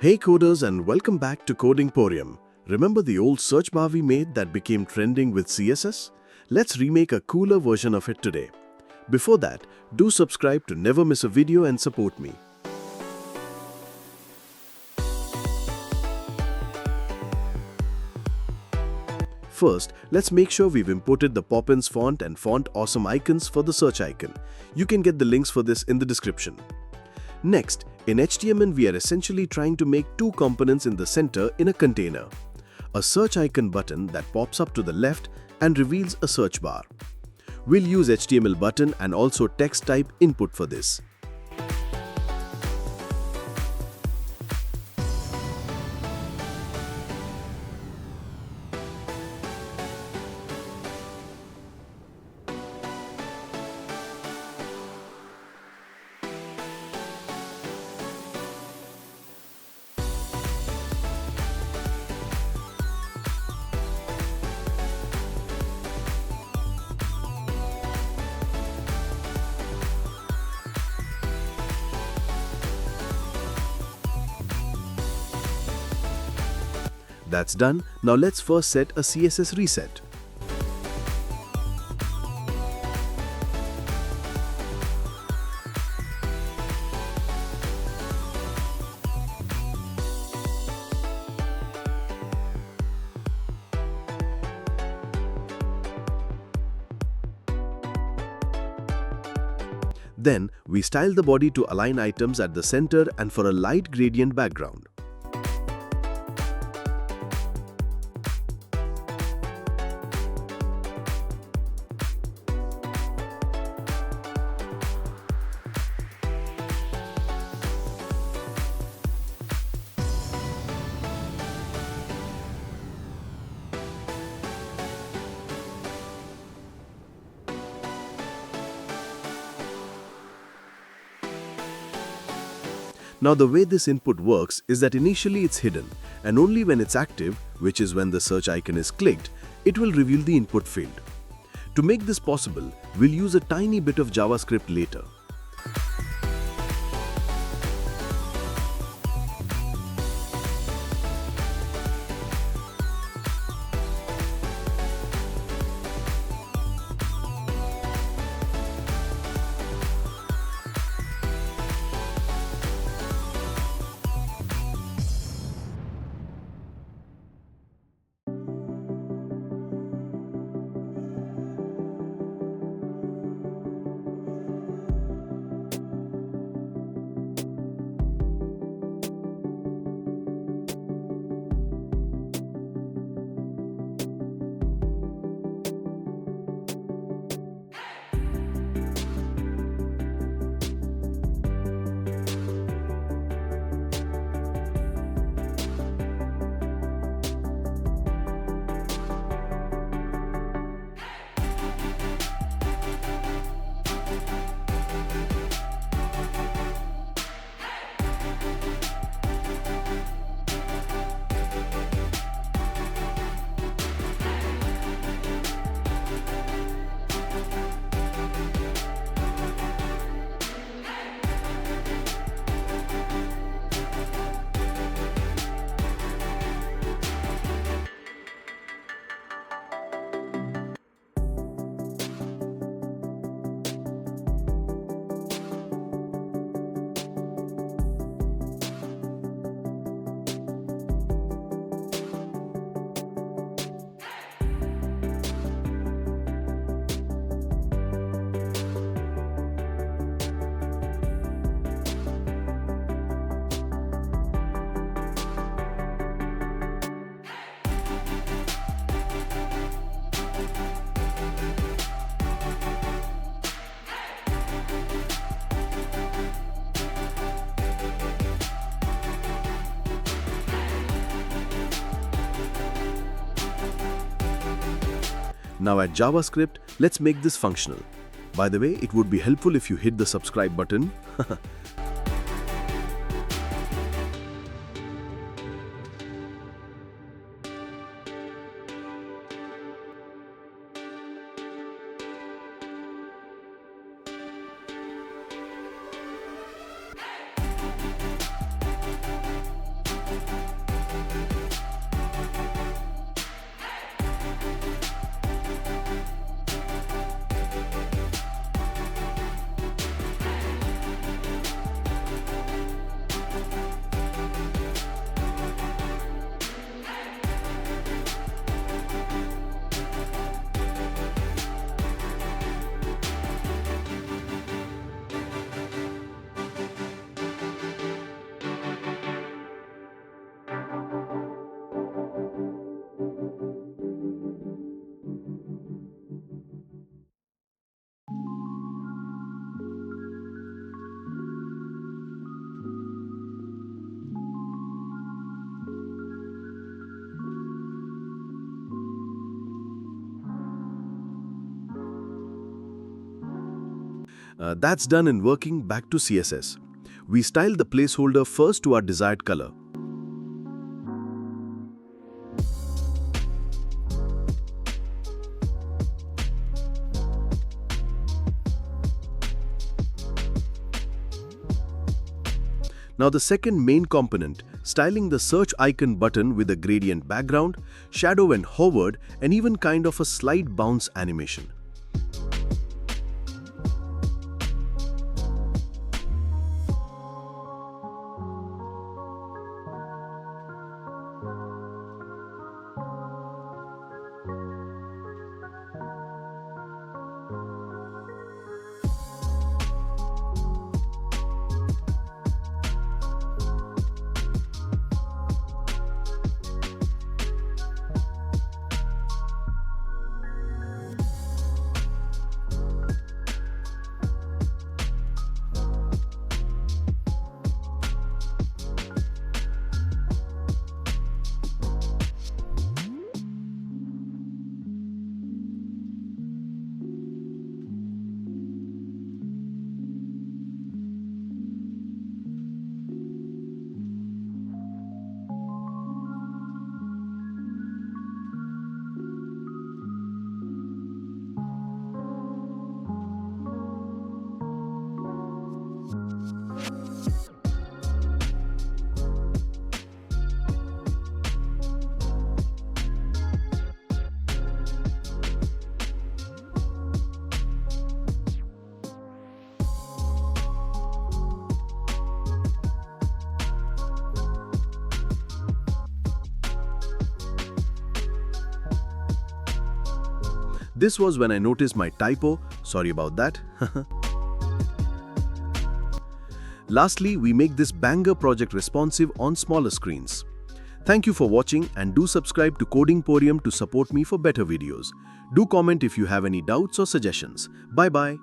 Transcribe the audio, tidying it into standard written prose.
Hey coders, and welcome back to CodingPorium. Remember the old search bar we made that became trending with CSS? Let's remake a cooler version of it today. Before that, do subscribe to never miss a video and support me. First, let's make sure we've imported the Poppins font and font awesome icons for the search icon. You can get the links for this in the description. Next, in HTML we are essentially trying to make two components in the center in a container. A search icon button that pops up to the left and reveals a search bar. We'll use HTML button and also text type input for this. That's done. Now let's first set a CSS reset. Then, we style the body to align items at the center and for a light gradient background. Now the way this input works is that initially it's hidden, and only when it's active, which is when the search icon is clicked, it will reveal the input field. To make this possible, we'll use a tiny bit of JavaScript later. Now at JavaScript, let's make this functional. By the way, it would be helpful if you hit the subscribe button. That's done in working back to CSS. We style the placeholder first to our desired color. Now the second main component, styling the search icon button with a gradient background, shadow and hovered, and even kind of a slight bounce animation. This was when I noticed my typo, sorry about that. Lastly, we make this banger project responsive on smaller screens. Thank you for watching and do subscribe to CodingPorium to support me for better videos. Do comment if you have any doubts or suggestions. Bye bye.